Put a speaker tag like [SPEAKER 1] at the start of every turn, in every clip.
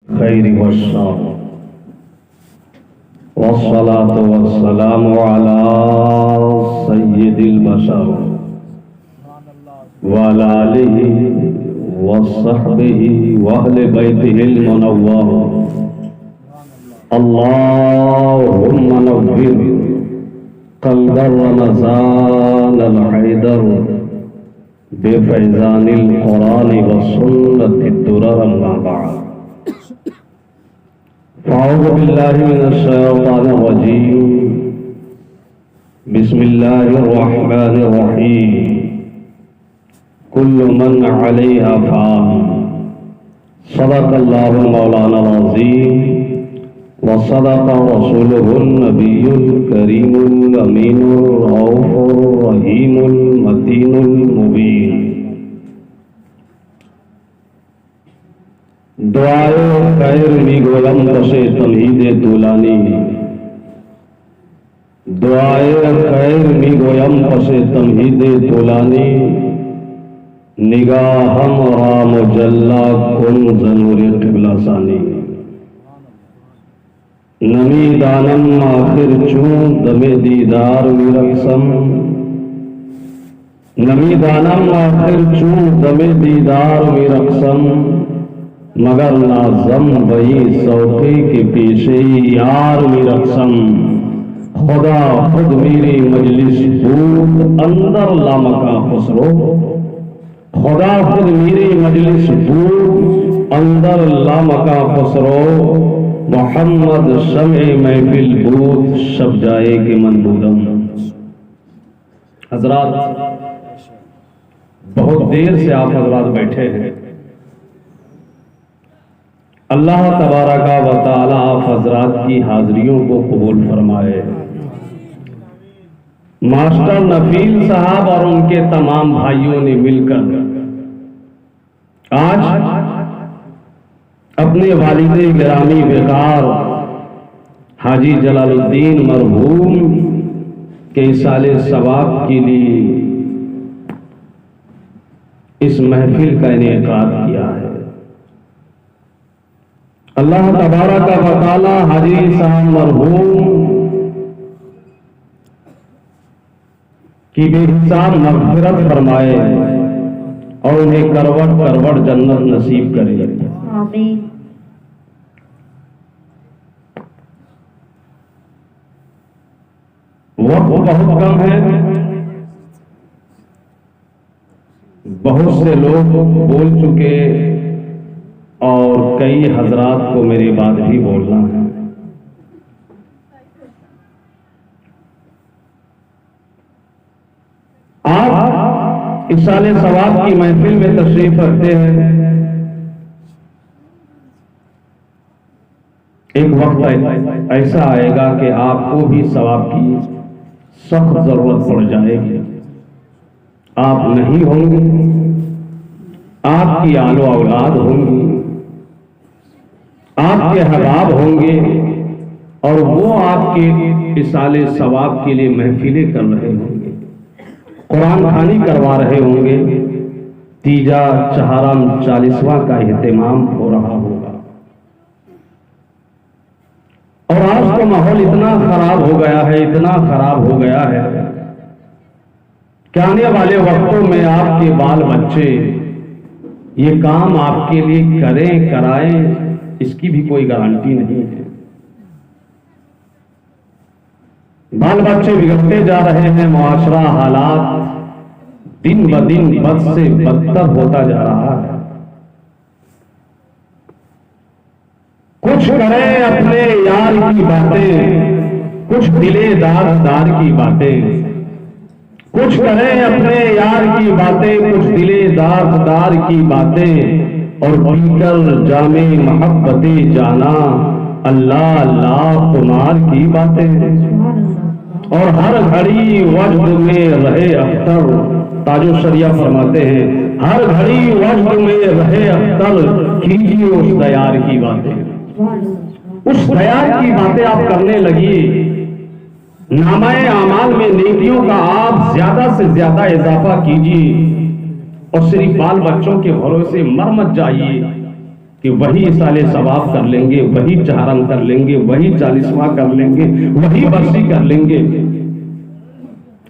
[SPEAKER 1] خير والشر والصلاة والسلام على سيد البشر وعلى آله وصحبه وأهل بيته المنور. اللهم نور قلب رمضان الحيدر بفيضان القرآن والسنة الدرر. أما بعد، فأعوذ بالله من الشيطان الرجيم. بسم الله الرحمن الرحيم. كل من عليها فان. صدق الله مولانا العظيم وصدق رسوله النبي الكريم الأمين الرؤوف الرحيم المتين المبين. دعائے خیر می گویم پسے تمہید طولانی. دعائے خیر می گویم پسے تمہید طولانی. نگاہم را مجلا کن زنور قبلہ ثانی. نمی دانم آخر چون دم دیدار می رقصم. نمی دانم آخر چون دم دیدار می رقصم. مگر نازم بئی سوقی کے پیشے یار می رقصم. خدا خود میری مجلس بود اندر لامکا خسرو. خدا خود میری مجلس بود اندر لامکا خسرو. محمد شمع محفل بود شب جائے کے منبودم. حضرات، بہت دیر سے آپ حضرات بیٹھے ہیں. اللہ تبارک و تعالی آپ حضرات کی حاضریوں کو قبول فرمائے. ماسٹر نفیل صاحب اور ان کے تمام بھائیوں نے مل کر آج اپنے والد گرامی وقار حاجی جلال الدین مرحوم کے ایصال ثواب کے لیے اس محفل کا انعقاد کیا ہے. اللہ تبارک و تعالی حاجی صاحب مرحوم کی بے حساب مغفرت فرمائے اور انہیں کروٹ کروٹ جنت نصیب کرے.
[SPEAKER 2] آمین.
[SPEAKER 1] وقت بہت کم ہے. بہت سے لوگ بول چکے اور کئی حضرات کو میری بات بھی بولنا ہے. آپ ایصال ثواب کی محفل میں تشریف رکھتے ہیں. ایک وقت ایسا آئے گا کہ آپ کو بھی ثواب کی سخت ضرورت پڑ جائے گی. آپ نہیں ہوں گے، آپ کی آل و اولاد ہوں گی، آپ کے احباب ہوں گے اور وہ آپ کے ایصال ثواب کے لیے محفلیں کر رہے ہوں گے، قرآن خوانی کروا رہے ہوں گے، تیجا چہارم 40واں کا اہتمام ہو رہا ہوگا. اور آج تو ماحول اتنا خراب ہو گیا ہے، اتنا خراب ہو گیا ہے کہ آنے والے وقتوں میں آپ کے بال بچے یہ کام آپ کے لیے کریں کرائیں، اس کی بھی کوئی گارنٹی نہیں ہے. بال بچے بگڑتے جا رہے ہیں. معاشرہ حالات دن بدن بد سے بدتر ہوتا جا رہا ہے. کچھ کریں اپنے یار کی باتیں، کچھ دلے دار دار کی باتیں. کچھ کریں اپنے یار کی باتیں، کچھ دلے دار دار کی باتیں. اور پی کر جامع محبت جانا اللہ اللہ تمہار کی باتیں. اور ہر گھڑی وجد میں رہے اختر. تاج الشریعہ فرماتے ہیں ہر گھڑی وجد میں رہے اختر. کیجیے اس دیار کی باتیں. اس دیار کی باتیں آپ کرنے لگیے. نامہ اعمال میں نیکیوں کا آپ زیادہ سے زیادہ اضافہ کیجیے. اور صرف بال بچوں کے بھروسے مر مت جائیے. کہ وہی اصالے ثواب کر لیں گے، وہی چہارم کر لیں گے، وہی 40واں کر لیں گے، وہی برسی کر لیں گے۔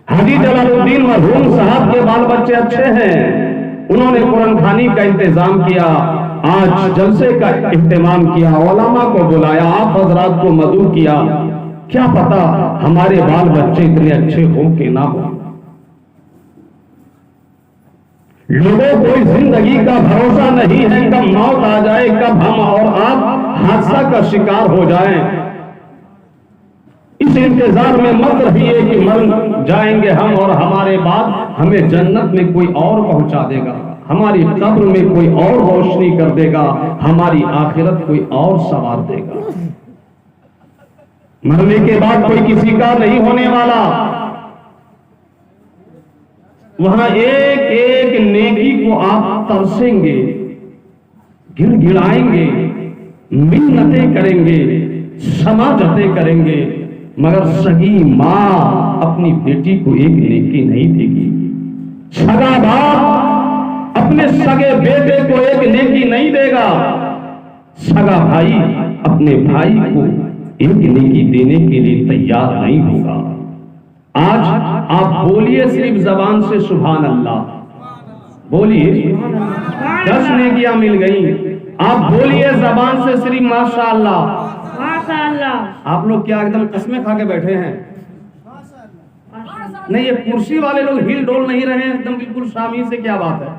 [SPEAKER 1] حاجی جلال الدین مرحوم صاحب کے بال بچے اچھے ہیں، انہوں نے قرآن خوانی کا انتظام کیا، آج جلسے کا اہتمام کیا، علماء کو بلایا، آپ حضرات کو مدعو کیا۔ کیا پتا ہمارے بال بچے اتنے اچھے ہوں کہ نہ ہوں۔ لوگوں کو زندگی کا بھروسہ نہیں ہے، کب موت آ جائے، کب ہم اور آپ حادثہ کا شکار ہو جائیں۔ اس انتظار میں مت رہیے کہ مر جائیں گے ہم اور ہمارے بعد ہمیں جنت میں کوئی اور پہنچا دے گا، ہماری قبر میں کوئی اور روشنی کر دے گا، ہماری آخرت کوئی اور سنوار دے گا۔ مرنے کے بعد کوئی کسی کا نہیں ہونے والا، وہاں ایک ایک نیکی کو آپ ترسیں گے، گڑ گڑائیں گے، منتیں کریں گے، سماجتیں کریں گے، مگر سگی ماں اپنی بیٹی کو ایک نیکی نہیں دے گی، سگا باپ اپنے سگے بیٹے کو ایک نیکی نہیں دے گا، سگا بھائی اپنے بھائی کو ایک نیکی دینے کے لیے تیار نہیں ہوگا۔ آج آپ بولیے صرف زبان سے سبحان اللہ، بولیے 10 نیکیاں مل گئیں۔ آپ بولیے زبان سے صرف ماشاء اللہ، ماشاء اللہ۔ آپ لوگ کیا ایک دم قسمیں کھا کے بیٹھے ہیں؟ نہیں، یہ کرسی والے لوگ ہل ڈول نہیں رہے ہیں، ایک دم بالکل شامی سے، کیا بات ہے؟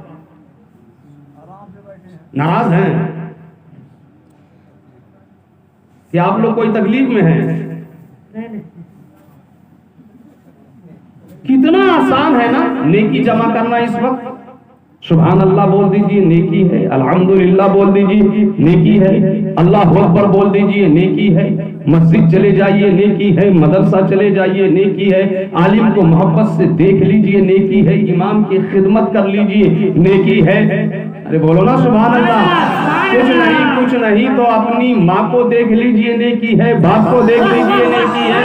[SPEAKER 1] ناراض ہیں کہ آپ لوگ کوئی تکلیف میں ہیں؟ کتنا آسان ہے نا نیکی جمع کرنا اس وقت۔ سبحان اللہ بول دیجئے، نیکی ہے۔ الحمدللہ بول دیجئے، نیکی ہے۔ اللہ اکبر بول دیجئے، نیکی ہے۔ مسجد چلے جائیے، نیکی ہے۔ مدرسہ چلے جائیے، نیکی ہے۔ عالم کو محبت سے دیکھ لیجئے، نیکی ہے۔ امام کی خدمت کر لیجئے، نیکی ہے۔ ارے بولو نا سبحان اللہ۔ کچھ نہیں تو اپنی ماں کو دیکھ لیجئے، نیکی ہے۔ باپ کو دیکھ لیجئے، نیکی ہے۔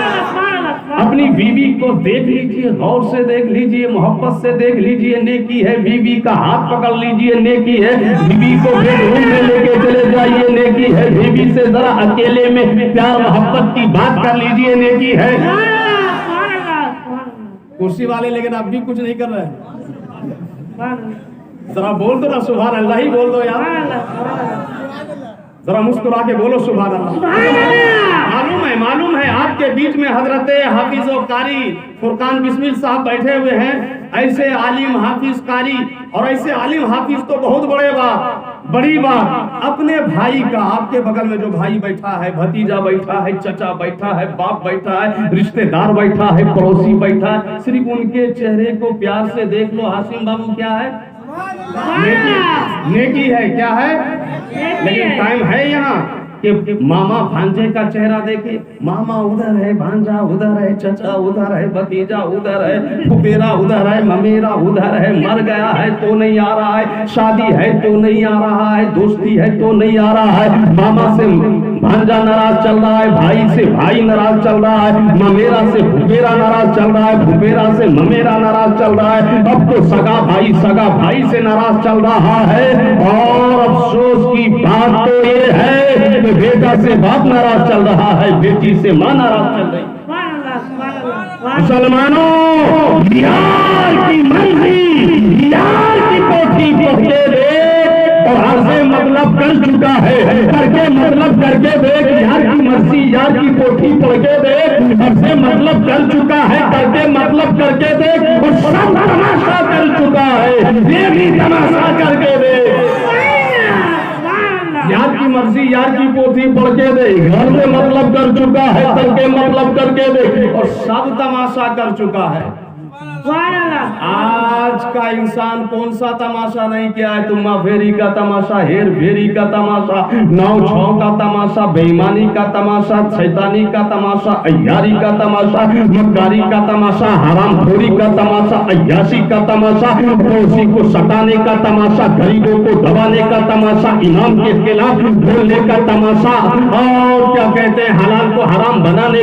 [SPEAKER 1] اپنی بیوی کو دیکھ لیجئے، غور سے دیکھ لیجئے، محبت سے دیکھ لیجئے، نیکی ہے۔ بیوی کا ہاتھ پکڑ لیجئے، نیکی ہے۔ بیوی کو بیڈ روم میں لے کے چلے جائیے، نیکی ہے۔ بیوی سے ذرا اکیلے میں پیار محبت کی بات کر لیجئے، نیکی ہے۔ کرسی والے لیکن اب بھی کچھ نہیں کر رہے، ذرا بول دو نا سبحان اللہ ہی بول دو یار، ذرا مسکرا کے بولو سبحان اللہ۔ معلوم ہے آپ کے بیچ میں حضرت حافظ و قاری فرقان بسمل صاحب بیٹھے ہوئے ہیں، ایسے عالم حافظ قاری اور ایسے عالم حافظ تو بہت بڑی بات اپنے بھائی کا، آپ کے بغل میں جو بھائی بیٹھا ہے، بھتیجا بیٹھا ہے، چچا بیٹھا ہے، باپ بیٹھا ہے، رشتہ دار بیٹھا ہے، پڑوسی بیٹھا ہے، صرف ان کے چہرے کو پیار سے دیکھ لو، حاسم بابو کیا ہے؟ نیکی ہے، کیا ہے؟ لیکن ٹائم ہے یہاں کہ ماما بھانجے کا چہرہ دیکھے، ماما ادھر ہے، بھانجا ادھر ہے، چچا ادھر ہے، بھتیجا ادھر ہے، پھپھیرا ادھر ہے، ممیرا ادھر ہے، مر گیا ہے تو نہیں آ رہا ہے، شادی ہے تو نہیں آ رہا ہے، دوستی ہے تو نہیں آ رہا ہے، ماما سے بھانجا ناراض چل رہا ہے، بھائی سے بھائی ناراض چل رہا ہے، ممیرا سے پھپھیرا ناراض چل رہا ہے، پھپھیرا سے ممیرا ناراض چل رہا ہے، اب تو سگا بھائی سے ناراض چل رہا ہے، اور افسوس کی بات تو یہ ہے کہ بیٹا سے باپ ناراض چل رہا ہے، بیٹی سے ماں ناراض چل رہی ہے۔ مسلمانوں، یار کی منزل، یار کی کوٹھی پہنچے دیکھ، اور ہر سے مطلب کر چکا ہے، کر کے مطلب کر کے دیکھ، یار کی مرضی یار کی کوٹھی پڑھ کے دیکھ، ہر سے مطلب کر چکا ہے، کر کے مطلب کر کے دیکھ، اور سب تماشا کر چکا ہے، یہ بھی تماشا کر کے دیکھ۔ یار کی مرضی یار کی پوتھی پڑھ کے دے، گھر میں مطلب کر چکا ہے، کر کے مطلب کر کے دے، اور سب تماشا کر چکا ہے۔ آج کا انسان کون سا تماشا نہیں کیا ہے؟ تما پھیری کا تماشا، ہیر پھیری کا تماشا، ناؤ چھاؤ کا تماشا، بے ایمانی کا تماشا، شیطانی کا تماشا، عیاری کا تماشا، مکاری کا تماشا، حرام خوری کا تماشا، عیاشی کا تماشا، پڑوسی کو ستانے کا تماشا، غریبوں کو دبانے کا تماشا، امام کے خلاف بولنے کا تماشا، اور کیا کہتے ہیں حلال کو حرام بنانے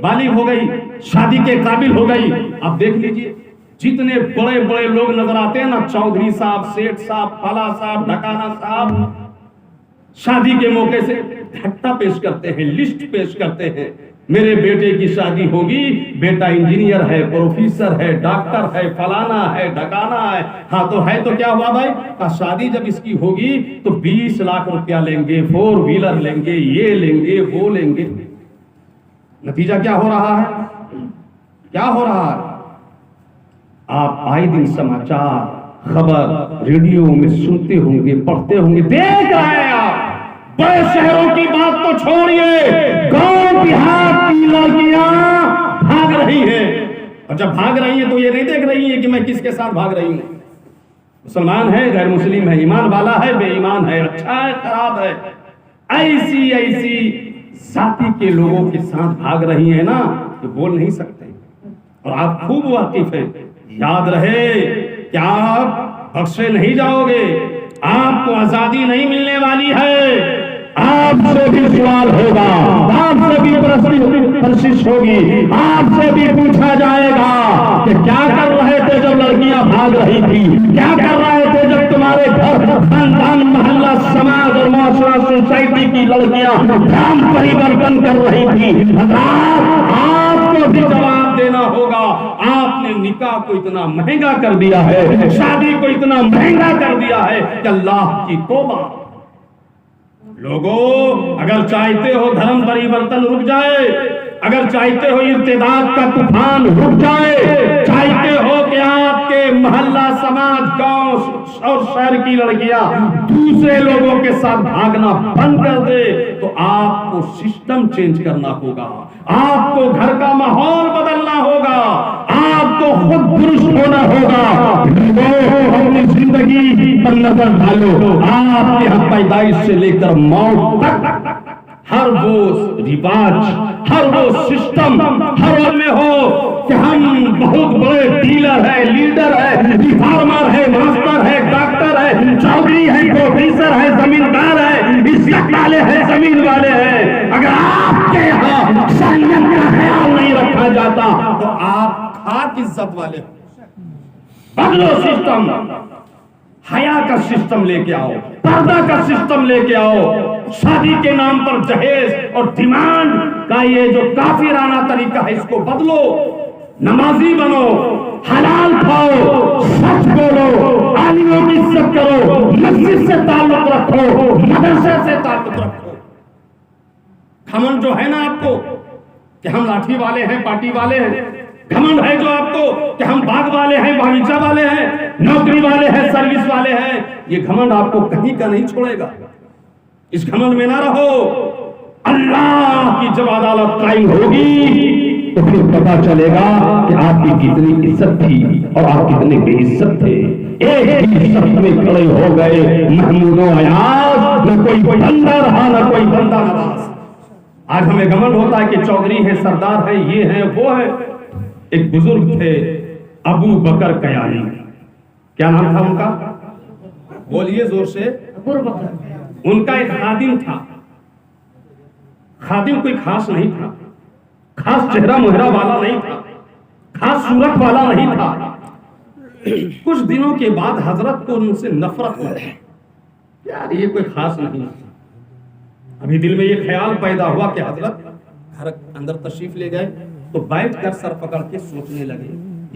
[SPEAKER 2] بالغ ہو گئی، شادی کے قابل ہو گئی. اب دیکھ لیجئے جتنے بڑے بڑے لوگ نظر آتے ہیں نا، چودھری صاحب، سیٹھ صاحب، فلاں صاحب، ڈھکانا صاحب، شادی کے موقع سے ہٹا پیش کرتے ہیں، لسٹ پیش کرتے ہیں. میرے بیٹے کی شادی ہوگی، بیٹا انجینئر ہے، پروفیسر ہے، ڈاکٹر ہے، فلانا ہے، ڈھکانا ہے. ہاں تو ہے تو کیا ہوا بھائی؟ کہ شادی جب اس کی ہوگی تو 20 لاکھ روپیہ لیں گے، 4 ویلر لیں گے، یہ لیں گے، وہ لیں گے. نتیجہ کیا ہو رہا ہے؟ کیا ہو رہا ہے؟ آپ آئے دن سماچار، خبر ریڈیو میں سنتے ہوں گے، پڑھتے ہوں گے، دیکھ رہے ہیں آپ. بڑے شہروں کی بات تو چھوڑیے، گاؤں دیہات کی لڑکیاں بھاگ رہی ہیں. اور جب بھاگ رہی ہیں تو یہ نہیں دیکھ رہی ہیں کہ میں کس کے ساتھ بھاگ رہی ہوں. مسلمان ہے، غیر مسلم ہے، ایمان والا ہے، بے ایمان ہے، اچھا ہے، خراب ہے، ایسی ایسی ذاتی کے لوگوں کے ساتھ بھاگ رہی ہیں نا کہ بول نہیں سکتے. اور آپ خوب واقف ہیں. یاد رہے کہ آپ بخشے نہیں جاؤ گے، آپ کو آزادی نہیں ملنے والی ہے. آپ سے بھی سوال ہوگا، آپ سے بھی پرسش ہوگی، آپ سے بھی پوچھا جائے گا کہ کیا کر رہے تھے جب لڑکیاں بھاگ رہی تھی، کیا کر رہے تھے جب تمہارے گھر، خاندان، محلہ، سماج اور معاشرہ، سوسائٹی کی لڑکیاں نام پریورتن کر رہی تھی. آپ کو بھی جواب دینا ہوگا. آپ نے نکاح کو اتنا مہنگا کر دیا ہے، شادی کو اتنا مہنگا کر دیا ہے کہ اللہ کی توبہ. لوگوں اگر چاہتے ہو دھرم پریورتن رک جائے، اگر چاہتے ہو ارتداد کا طوفان رک جائے، چاہتے ہو کہ آپ کے محلہ، سماج، گاؤں اور شہر کی لڑکیاں دوسرے لوگوں کے ساتھ بھاگنا بند کر دے، تو آپ کو سسٹم چینج کرنا ہوگا، آپ کو گھر کا ماحول بدلنا ہوگا، آپ کو خود درست ہونا ہوگا. اپنی زندگی پر نظر ڈالو. آپ کے ہم پیدائش سے لے کر موت تک ہر وہ رواج، ہر وہ سسٹم ہر میں ہو کہ ہم بہت بڑے ڈیلر ہے، لیڈر ہے، ریفارمر ہے، ماسٹر ہے، ڈاکٹر ہے، چودھری ہے، پروفیسر ہے، زمیندار ہے، عزت والے ہیں، زمین والے ہیں. اگر آپ کے یہاں شریعت کا خیال نہیں رکھا جاتا تو آپ خاک عزت والے. بدلو سسٹم، حیا کا سسٹم لے کے آؤ، پردہ کا سسٹم لے کے آؤ. شادی کے نام پر جہیز اور ڈیمانڈ کا یہ جو کافرانہ طریقہ ہے اس کو بدلو. نمازی بنو، حلال کھاؤ، سچ بولو، عالموں کی عزت کرو، مسجد سے تعلق رکھو، مدرسے سے تعلق رکھو. گھمنڈ جو ہے نا آپ کو کہ ہم لاٹھی والے ہیں، پارٹی والے ہیں، گھمنڈ ہے جو آپ کو کہ ہم باغ والے ہیں، باغیچہ والے ہیں، نوکری والے ہیں، سروس والے ہیں، یہ گھمنڈ آپ کو کہیں کا نہیں چھوڑے گا. اس گھمنڈ میں نہ رہو. اللہ کی جب عدالت قائم ہوگی تو پھر پتا چلے گا کہ آپ کی کتنی عزت تھی اور آپ کتنے بے عزت تھے. ایک ہی صف میں کھڑے ہو گئے محمود و ایاز، نہ کوئی بندہ رہا نہ کوئی بندہ نواز. آج ہمیں گھمنڈ ہوتا ہے کہ چودھری ہے، سردار ہے، یہ ہے، وہ ہے. ایک بزرگ تھے ابو بکر کیانی. کیا نام تھا ان کا؟ بولیے زور سے. ان کا ایک خادم تھا. خادم کوئی خاص نہیں تھا، خاص چہرہ مہرہ والا نہیں تھا، خاص صورت والا نہیں تھا. کچھ دنوں کے بعد حضرت کو ان سے نفرت ہوئی. یار یہ کوئی خاص نہیں. ابھی دل میں یہ خیال پیدا ہوا کہ حضرت گھر اندر تشریف لے گئے تو بیٹھ کر سر پکڑ کے سوچنے لگے،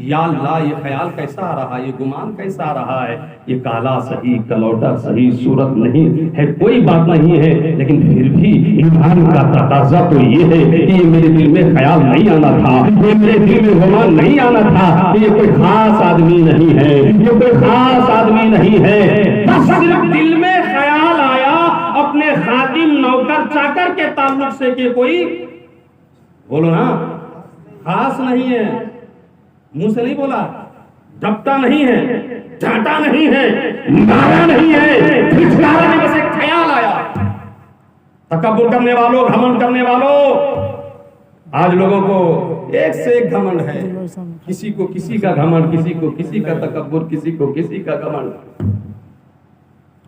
[SPEAKER 2] یا اللہ یہ خیال کیسا آ رہا ہے، یہ گمان کیسا آ رہا ہے. یہ کالا صحیح، کلوٹا صحیح، صورت نہیں ہے، کوئی بات نہیں ہے، لیکن پھر بھی ایمان کا تقاضا تو یہ ہے کہ یہ میرے دل میں خیال نہیں آنا تھا، یہ میرے دل میں گمان نہیں آنا تھا کہ یہ کوئی خاص آدمی نہیں ہے، یہ کوئی خاص آدمی نہیں ہے. بس صرف دل میں خیال آیا اپنے خادم، نوکر، چاکر کے تعلق سے کہ کوئی، بولو نا، خاص نہیں ہے. منہ سے نہیں بولا، ڈپٹا نہیں ہے، ڈانٹا نہیں ہے، مارا نہیں ہے، پھٹکارا نہیں، بس ایک خیال آیا. تکبر کرنے والوں، گھمنڈ کرنے والوں، آج لوگوں کو ایک سے ایک گھمنڈ ہے. کسی کو کسی کا گھمنڈ، کسی کو کسی کا تکبر، کسی کو کسی کا گھمنڈ.